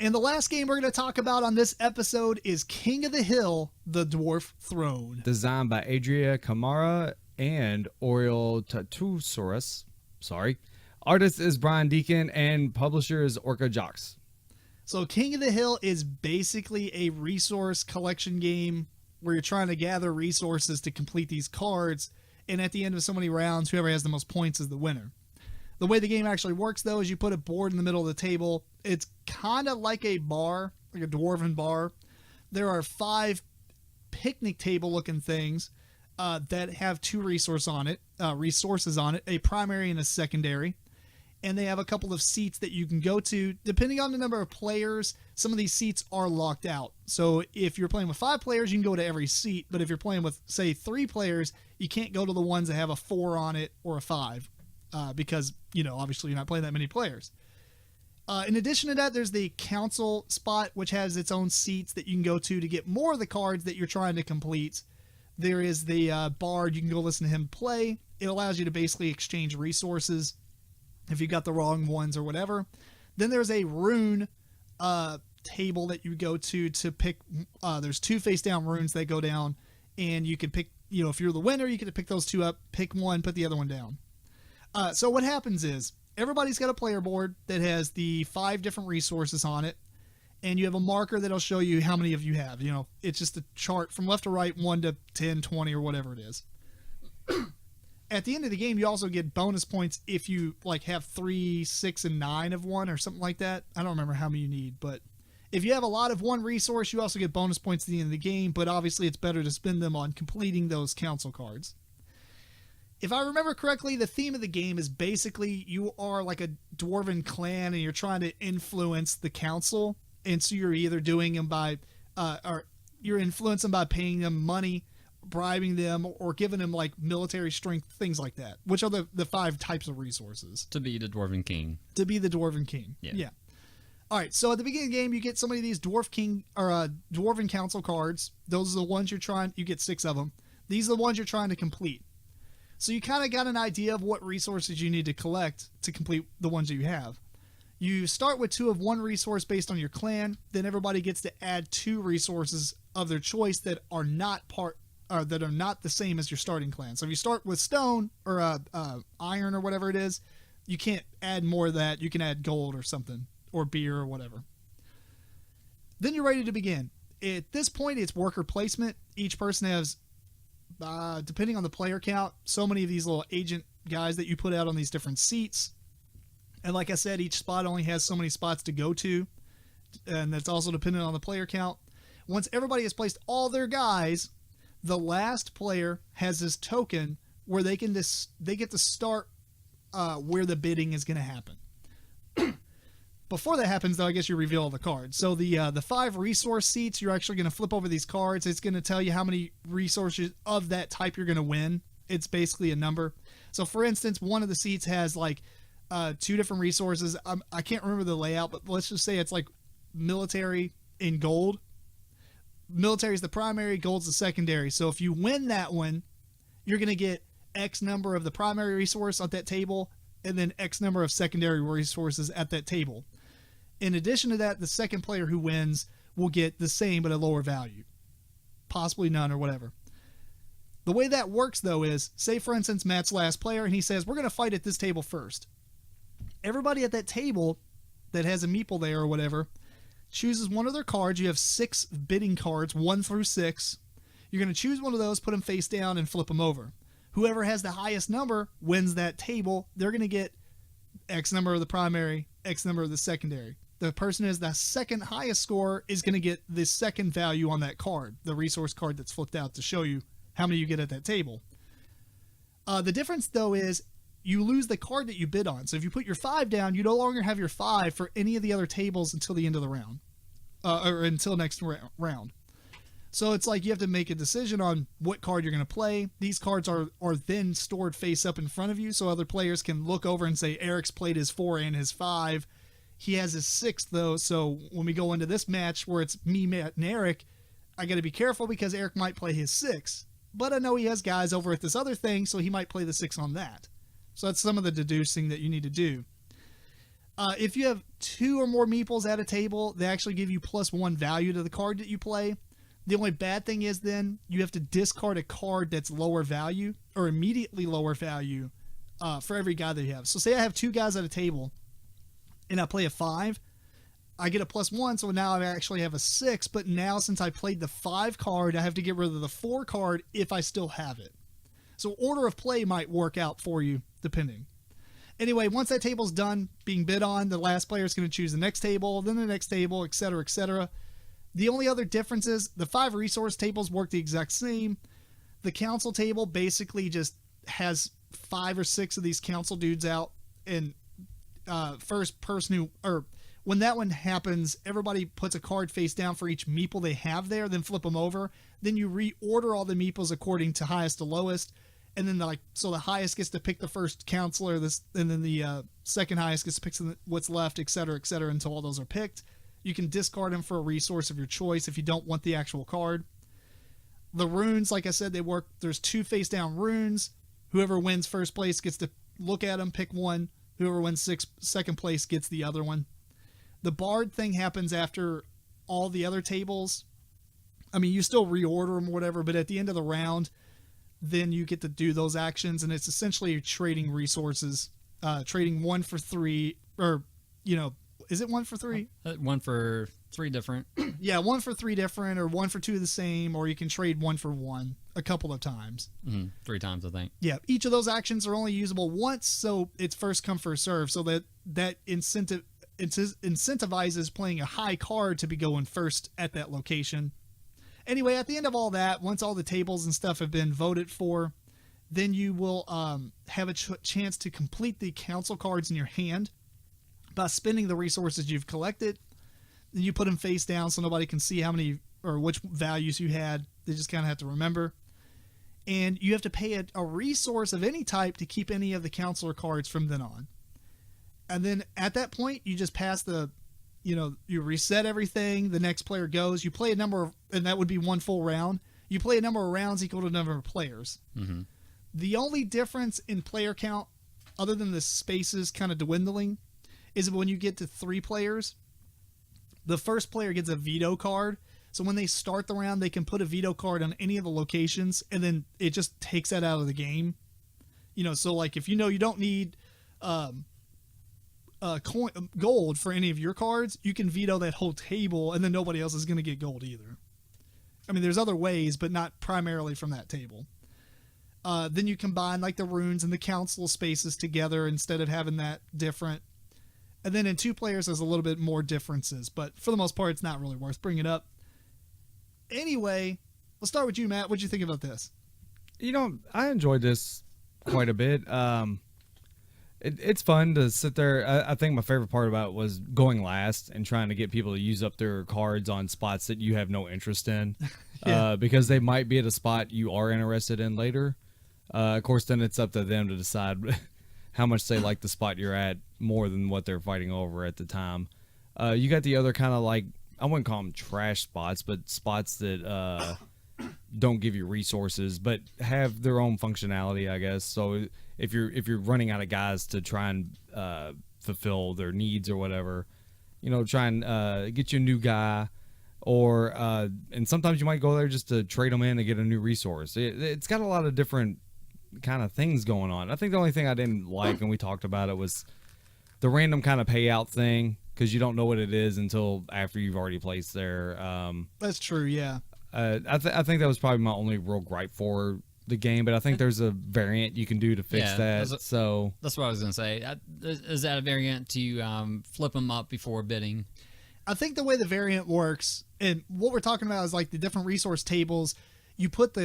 And the last game we're going to talk about on this episode is King of the Hill, the Dwarf Throne. Designed by Adrià, Càmara, and Oriol Tutusaus. Sorry. Artist is Deakin, and publisher is Orca Jocs. So King of the Hill is basically a resource collection game where you're trying to gather resources to complete these cards, and at the end of so many rounds, whoever has the most points is the winner. The way the game actually works, though, is you put a board in the middle of the table. It's kind of like a bar, like a dwarven bar. There are 5 picnic table-looking things that have 2 resources on it, a primary and a secondary. And they have a couple of seats that you can go to. Depending on the number of players, some of these seats are locked out. So if you're playing with 5 players, you can go to every seat. But if you're playing with, say, 3 players, you can't go to the ones that have a 4 on it or a 5 because, obviously you're not playing that many players. In addition to that, there's the council spot, which has its own seats that you can go to get more of the cards that you're trying to complete. There is the bard. You can go listen to him play. It allows you to basically exchange resources if you got the wrong ones or whatever. Then there's a rune table that you go to pick. There's 2 face down runes that go down, and you can pick, if you're the winner, you get to pick those 2 up, pick one, put the other one down. So what happens is everybody's got a player board that has the 5 different resources on it, and you have a marker that'll show you how many of you have. It's just a chart from left to right, 1 to 10, 20, or whatever it is. At the end of the game, you also get bonus points if you have 3, 6, and 9 of one or something like that. I don't remember how many you need, but if you have a lot of one resource, you also get bonus points at the end of the game, but obviously it's better to spend them on completing those council cards. If I remember correctly, the theme of the game is basically you are like a dwarven clan and you're trying to influence the council, and so you're either doing them by, or you're influencing by paying them money, bribing them, or giving them military strength, things like that, which are the 5 types of resources. To be the Dwarven King. To be the Dwarven King. Yeah. All right, so at the beginning of the game, you get so many of these Dwarf King or Dwarven Council cards. Those are the ones you get 6 of them. These are the ones you're trying to complete. So you kind of got an idea of what resources you need to collect to complete the ones that you have. You start with 2 of one resource based on your clan. Then everybody gets to add 2 resources of their choice that are not the same as your starting clan. So if you start with stone or iron or whatever it is, you can't add more of that. You can add gold or something, or beer or whatever. Then you're ready to begin. At this point, it's worker placement. Each person has, depending on the player count, so many of these little agent guys that you put out on these different seats. And like I said, each spot only has so many spots to go to, and that's also dependent on the player count. Once everybody has placed all their guys, the last player has this token where they get to start where the bidding is going to happen. Before that happens, though, I guess you reveal all the cards. So the 5 resource seats, you're actually going to flip over these cards. It's going to tell you how many resources of that type you're going to win. It's basically a number. So, for instance, one of the seats has 2 different resources. I can't remember the layout, but let's just say it's military in gold. Military is the primary, gold's the secondary. So if you win that one, you're going to get X number of the primary resource at that table, and then X number of secondary resources at that table. In addition to that, the second player who wins will get the same but a lower value. Possibly none or whatever. The way that works, though, is, say, for instance, Matt's last player, and he says, we're going to fight at this table first. Everybody at that table that has a meeple there or whatever chooses one of their cards. You have 6 bidding cards, 1 through 6. You're going to choose one of those, put them face down, and flip them over. Whoever has the highest number wins that table. They're going to get X number of the primary, X number of the secondary. The person who has the second highest score is going to get the second value on that card, the resource card that's flipped out to show you how many you get at that table. The difference, though, is you lose the card that you bid on. So if you put your 5 down, you no longer have your 5 for any of the other tables until the end of the round, or until next round. So it's you have to make a decision on what card you're going to play. These cards are then stored face up in front of you, so other players can look over and say, Eric's played his 4 and his 5. He has his 6, though, so when we go into this match where it's me, Matt, and Eric, I got to be careful because Eric might play his 6. But I know he has guys over at this other thing, so he might play the 6 on that. So that's some of the deducing that you need to do. If you have 2 or more meeples at a table, they actually give you +1 value to the card that you play. The only bad thing is then you have to discard a card that's lower value or immediately lower value for every guy that you have. So say I have 2 guys at a table and I play a 5, I get a +1, so now I actually have a 6, but now since I played the 5 card, I have to get rid of the 4 card if I still have it. So order of play might work out for you, depending. Anyway, once that table's done being bid on, the last player is going to choose the next table, then the next table, etc., etc. The only other difference is the 5 resource tables work the exact same. The council table basically just has 5 or 6 of these council dudes out, and first person when that one happens, everybody puts a card face down for each meeple they have there, then flip them over. Then you reorder all the meeples according to highest to lowest, and then so the highest gets to pick the first counselor, and then the second highest gets to pick what's left, etc., until all those are picked. You can discard them for a resource of your choice if you don't want the actual card. The runes, like I said, they work. There's 2 face down runes. Whoever wins first place gets to look at them, pick one. Whoever wins second place gets the other one. The bard thing happens after all the other tables. I mean, you still reorder them or whatever, but at the end of the round, then you get to do those actions, and it's essentially trading resources, trading 1 for 3, or, is it 1 for 3? 1 for 3 different. Yeah, 1 for 3 different, or 1 for 2 the same, or you can trade 1 for 1 a couple of times. 3 times, I think. Yeah, each of those actions are only usable once, so it's first come, first serve, so that incentivizes playing a high card to be going first at that location. Anyway, at the end of all that, once all the tables and stuff have been voted for, then you will have a chance to complete the council cards in your hand by spending the resources you've collected. Then you put them face down so nobody can see how many or which values you had. They just kind of have to remember. And you have to pay a resource of any type to keep any of the counselor cards from then on. And then at that point, you just pass you reset everything. The next player goes. You play a number of, and that would be 1 full round. You play a number of rounds equal to the number of players. Mm-hmm. The only difference in player count, other than the spaces kind of dwindling, is when you get to 3 players, the first player gets a veto card. So when they start the round, they can put a veto card on any of the locations, and then it just takes that out of the game. So like if you don't need gold for any of your cards, you can veto that whole table, and then nobody else is going to get gold either. I mean, there's other ways, but not primarily from that table. Then you combine like the runes and the council spaces together instead of having that different. And then in 2 players, there's a little bit more differences, but for the most part, it's not really worth bringing up. Anyway, let's start with you, Matt. What'd you think about this? I enjoyed this quite a bit. It's fun to sit there. I think my favorite part about it was going last and trying to get people to use up their cards on spots that you have no interest in, because they might be at a spot you are interested in later. Of course, then it's up to them to decide how much they like the spot you're at more than what they're fighting over at the time. You got the other kind of like, I wouldn't call them trash spots, but spots that don't give you resources but have their own functionality, I guess. So if you're running out of guys to try and fulfill their needs or whatever, try and get you a new guy, or and sometimes you might go there just to trade them in and get a new resource. It's got a lot of different kind of things going on. I think the only thing I didn't like, and we talked about it, was the random kind of payout thing, because you don't know what it is until after you've already placed there. That's true, yeah. I think that was probably my only real gripe for the game, but I think there's a variant you can do to fix that. So that's what I was going to say. Is that a variant to flip them up before bidding? I think the way the variant works, and what we're talking about is like the different resource tables. You put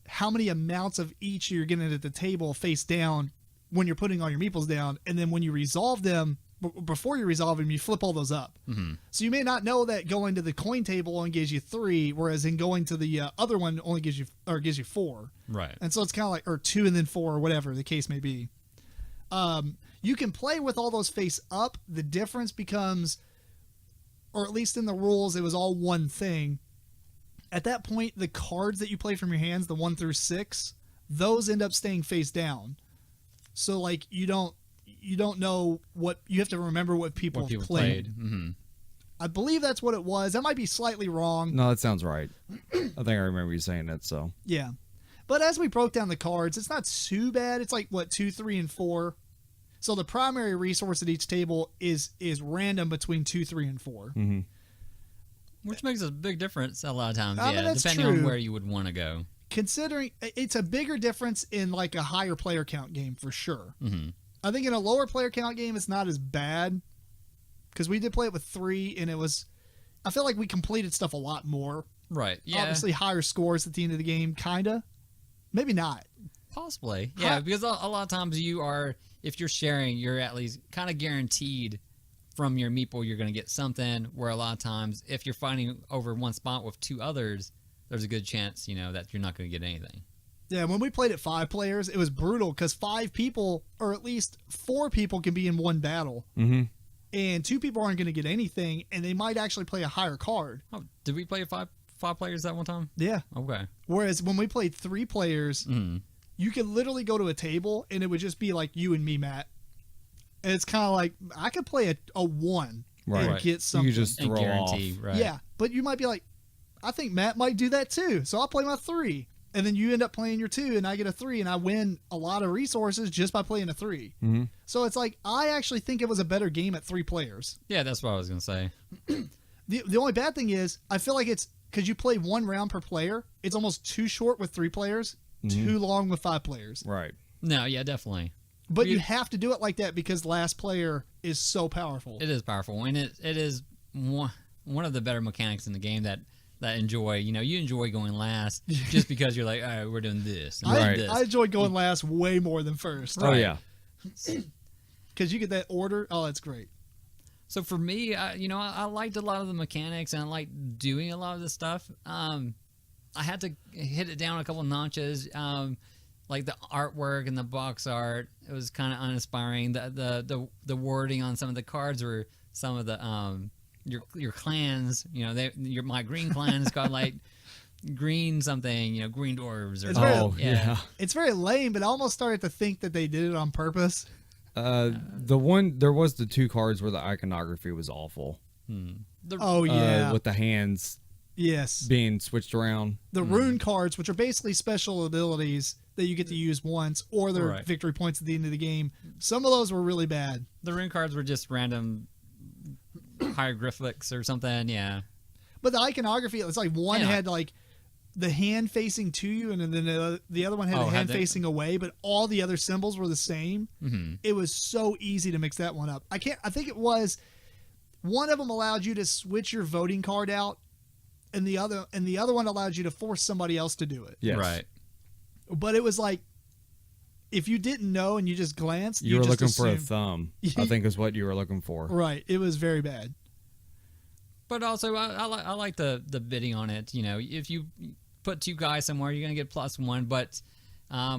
how many amounts of each you're getting at the table face down when you're putting all your meeples down, and then when you resolve them, before you resolve them, you flip all those up. Mm-hmm. So you may not know that going to the coin table only gives you 3, whereas in going to the other one only gives you 4. Right. And so it's kind of like, or 2 and then 4, or whatever the case may be. You can play with all those face up. The difference becomes, or at least in the rules, it was all one thing. At that point, the cards that you play from your hands, the 1 through 6, those end up staying face down. So like you don't you don't know what you have to remember what people What have people played. played. Mm-hmm. I believe that's what it was. That might be slightly wrong. No, that sounds right. I think I remember you saying that. So Yeah. But as we broke down the cards, it's not too bad. It's like, what, 2, 3, and 4. So the primary resource at each table is random between 2, 3, and 4. mm-hmm. Which makes a big difference a lot of times. I mean, Yeah, that's depending true. on where you would want to go. Considering it's a bigger difference in like a higher player count game for sure. Mm-hmm. I think in a lower player count game, it's not as bad because we did play it with 3, and I feel like we completed stuff a lot more. Right. Yeah. Obviously, higher scores at the end of the game, kinda. Maybe not. Possibly. Yeah, because a lot of times if you're sharing, you're at least kind of guaranteed from your Meeple you're going to get something, where a lot of times if you're fighting over one spot with 2 others, there's a good chance, that you're not going to get anything. Yeah, when we played at 5 players, it was brutal because 5 people, or at least 4 people, can be in one battle. Mm-hmm. And 2 people aren't going to get anything, and they might actually play a higher card. Oh, did we play five players that one time? Yeah. Okay. Whereas when we played 3 players, you could literally go to a table, and it would just be like you and me, Matt. And it's kind of like, I could play a 1 and Right. get something. You just And throw off. guarantee, right? Yeah, but you might be like, I think Matt might do that too, so I'll play my 3. And then you end up playing your 2, and I get a 3, and I win a lot of resources just by playing a 3. Mm-hmm. So it's like, I actually think it was a better game at 3 players. Yeah, that's what I was going to say. The only bad thing is, I feel like it's, because you play 1 round per player, it's almost too short with 3 players, too long with 5 players. Right. No, yeah, definitely. But you have to do it like that because last player is so powerful. It is powerful, and it is one of the better mechanics in the game that enjoy. You enjoy going last just because you're like, all right, we're doing this. And we're doing this. I enjoy going last way more than first. Oh yeah. Because you get that order. Oh, that's great. So for me, I liked a lot of the mechanics, and I liked doing a lot of this stuff. I had to hit it down a couple notches. Like the artwork and the box art, it was kind of uninspiring. The wording on some of the cards were some of the your clans. My green clan has got like green something. Green dwarves or It's very- yeah. It's very lame, but I almost started to think that they did it on purpose. There was the 2 cards where the iconography was awful. Oh, yeah. With the hands Yes. being switched around. The rune cards, which are basically special abilities that you get to use once, or they're Right. victory points at the end of the game. Some of those were really bad. The rune cards were just random hieroglyphics or something. Yeah. But the iconography, it's like one Yeah. had like the hand facing to you, and then the other one had Oh, the hand had they- facing away, but all the other symbols were the same. Mm-hmm. It was so easy to mix that one up. I think it was one of them allowed you to switch your voting card out, and the other one allowed you to force somebody else to do it. Yes. Right. But it was like, if you didn't know and you just glanced, You were just looking for a assumed- thumb, I think is what you were looking for. Right. It was very bad. But also, I like the bidding on it. If you put 2 guys somewhere, you're gonna get +1. But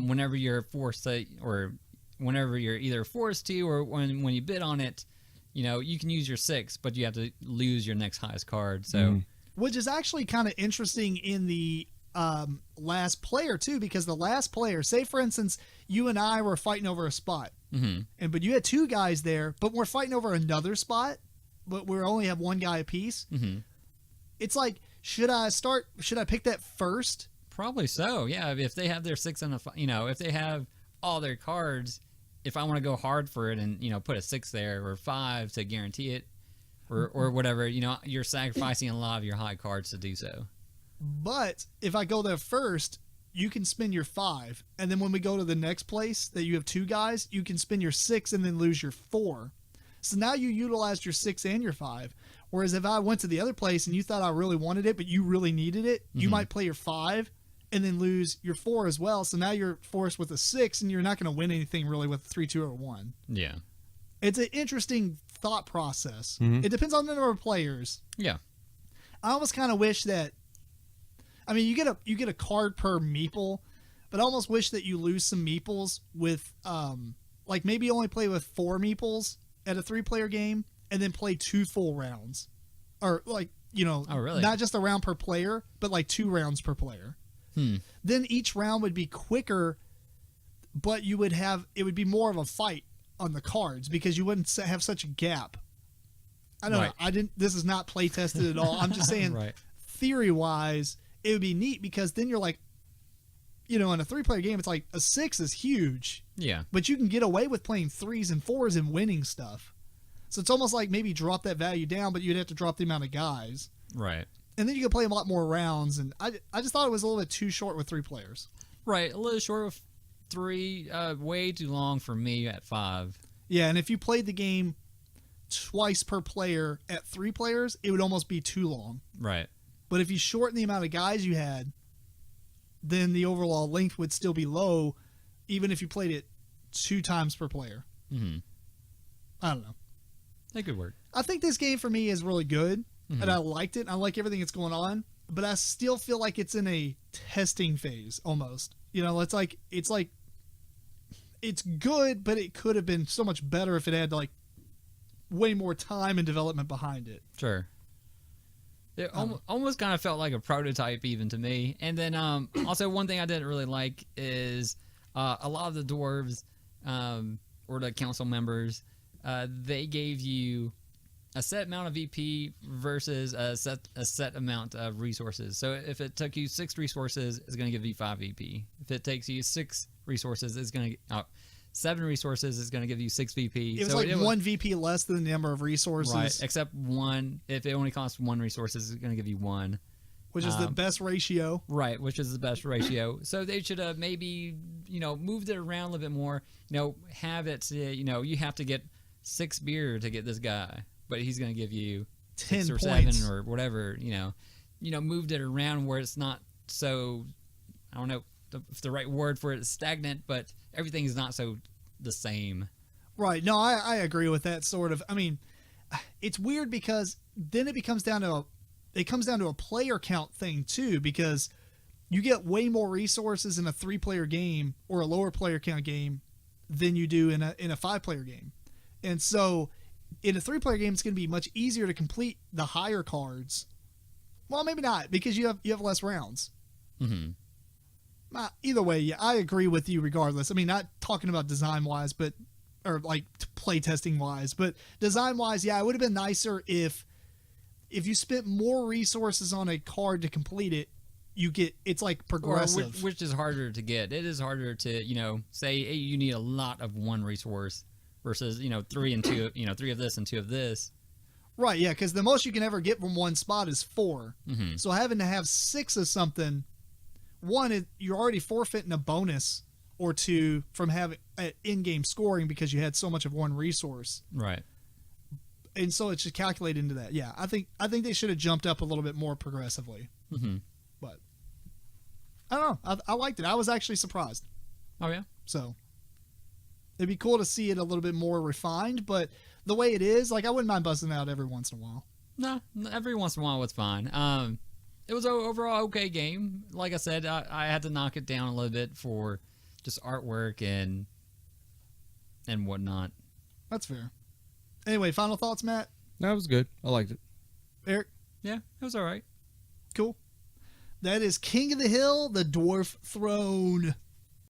whenever you're forced to, or whenever you're either forced to, or when you bid on it, you can use your 6, but you have to lose your next highest card. So Which is actually kind of interesting in the last player too, because the last player, say for instance, you and I were fighting over a spot, but you had 2 guys there, but we're fighting over another spot, but we only have 1 guy apiece. It's like, should I pick that first? probably so. Yeah, if they have their 6 and if they have all their cards, if I want to go hard for it and put a 6 there or 5 to guarantee it, or whatever, you're sacrificing a lot of your high cards to do so. But if I go there first, you can spend your 5, and then when we go to the next place that you have 2 guys, you can spend your 6 and then lose your 4. So now you utilized your 6 and your 5. Whereas if I went to the other place and you thought I really wanted it, but you really needed it, you might play your 5 and then lose your 4 as well. So now you're forced with a 6, and you're not going to win anything really with a 3, 2, or 1. Yeah. It's an interesting thought process. It depends on the number of players. Yeah. I almost kind of wish that, I mean, you get a card per Meeple, but I almost wish that you lose some Meeples with, like maybe only play with 4 Meeples at a 3-player game, and then play 2 full rounds, or like Oh, really? not just a round per player, but like 2 rounds per player. Then each round would be quicker, but it would be more of a fight on the cards because you wouldn't have such a gap. I don't Right. know. I didn't. This is not play tested at all. I'm just saying, Right. theory wise, it would be neat because then you're like, in a 3-player game, it's like a 6 is huge, Yeah. but you can get away with playing 3s and 4s and winning stuff. So it's almost like maybe drop that value down, but you'd have to drop the amount of guys, Right. and then you could play a lot more rounds. And I just thought it was a little bit too short with 3 players. Right. A little short of 3. Way too long for me at 5. Yeah, and if you played the game twice per player at 3 players, it would almost be too long. Right. But if you shorten the amount of guys you had, then the overall length would still be low, even if you played it 2 times per player. Mm-hmm. I don't know. That could work. I think this game for me is really good, and I liked it. I like everything that's going on, but I still feel like it's in a testing phase almost. It's good, but it could have been so much better if it had like way more time and development behind it. Sure. It almost kind of felt like a prototype even to me. And then also one thing I didn't really like is a lot of the dwarves or the council members, they gave you a set amount of VP versus a set amount of resources. So if it took you 6 resources, it's going to give you 5 VP. If it takes you 6 resources, it's going to 7 resources is going to give you 6 VP. It was 1 VP less than the number of resources. Right, except 1. If it only costs 1 resources, it's going to give you 1. Which is the best ratio. Right, which is the best ratio. So they should have maybe, moved it around a little bit more. Have it, you have to get 6 beer to get this guy, but he's going to give you 10 6 or points. 7 or whatever, moved it around where it's not so, I don't know if the right word for it is stagnant, but everything is not so the same. Right. No, I agree with that sort of. I mean, it's weird because then it comes down to a player count thing too, because you get way more resources in a 3-player game or a lower player count game than you do in a 5-player game. And so in a 3-player game, it's going to be much easier to complete the higher cards. Well, maybe not, because you have less rounds. Mm-hmm. Either way, yeah, I agree with you regardless. I mean, not talking about design-wise, or like play testing-wise, but design-wise, yeah, it would have been nicer if you spent more resources on a card to complete it, it's like progressive. Which is harder to get. It is harder to, say, hey, you need a lot of 1 resource versus, 3 and 2, 3 of this and 2 of this. Right, yeah, because the most you can ever get from one spot is 4. Mm-hmm. So having to have 6 of something, one, you're already forfeiting a bonus or 2 from having in-game scoring because you had so much of one resource. Right. And so it's just calculated into that. Yeah, I think they should have jumped up a little bit more progressively. Mm-hmm. But I don't know. I liked it. I was actually surprised. Oh, yeah? So it'd be cool to see it a little bit more refined, but the way it is, like, I wouldn't mind busting it out every once in a while. No, every once in a while it's fine. It was an overall okay game. Like I said, I had to knock it down a little bit for just artwork and whatnot. That's fair. Anyway, final thoughts, Matt? That was good. I liked it. Eric? Yeah, it was all right. Cool. That is King of the Hill, the Dwarf Throne.